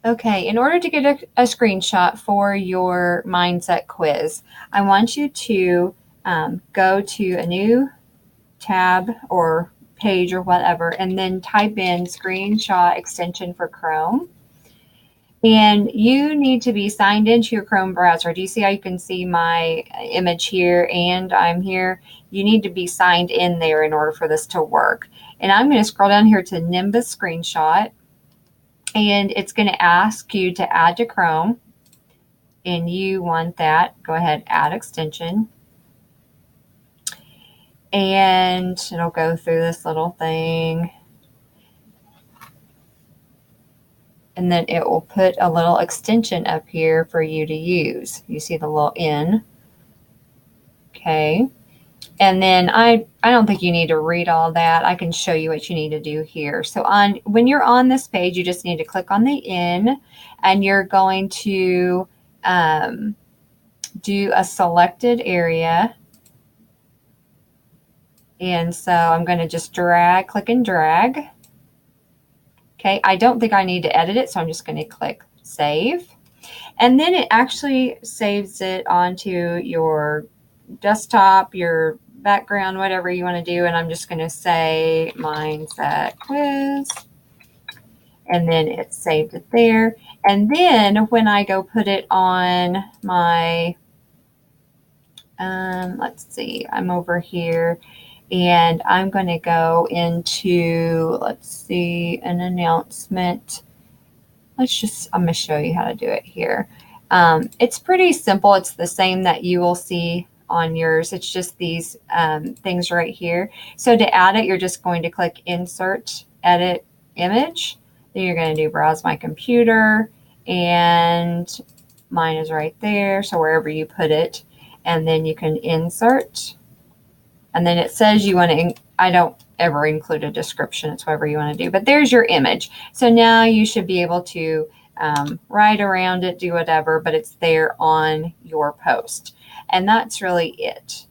Okay, in order to get a screenshot for your mindset quiz, I want you to go to a new tab or page or whatever, and then type in screenshot extension for Chrome. And you need to be signed into your Chrome browser. Do you see how you can see my image here and I'm here? You need to be signed in there in order for this to work. And I'm going to scroll down here to Nimbus Screenshot, and it's going to ask you to add to Chrome, and you want that. Go ahead, add extension, and it'll go through this little thing, and then it will put a little extension up here for you to use. You see the little N. Okay, and then I don't think you need to read all that. I can show you what you need to do here. So when you're on this page, you just need to click on the N, and you're going to do a selected area. And so I'm going to just click and drag. Okay, I don't think I need to edit it, so I'm just going to click save. And then it actually saves it onto your desktop, your background, whatever you want to do. And I'm just going to say mindset quiz. And then it saved it there. And then when I go put it on my, let's see, I'm over here. And I'm going to go into, let's see, an announcement. I'm going to show you how to do it here. It's pretty simple. It's the same that you will see on yours. It's just these things right here. So to add it, you're just going to click Insert, Edit Image. Then you're going to do Browse My Computer. And mine is right there. So wherever you put it. And then you can insert. And then it says you want to, I don't ever include a description. It's whatever you want to do. But there's your image. So now you should be able to write around it, do whatever, but it's there on your post. And that's really it.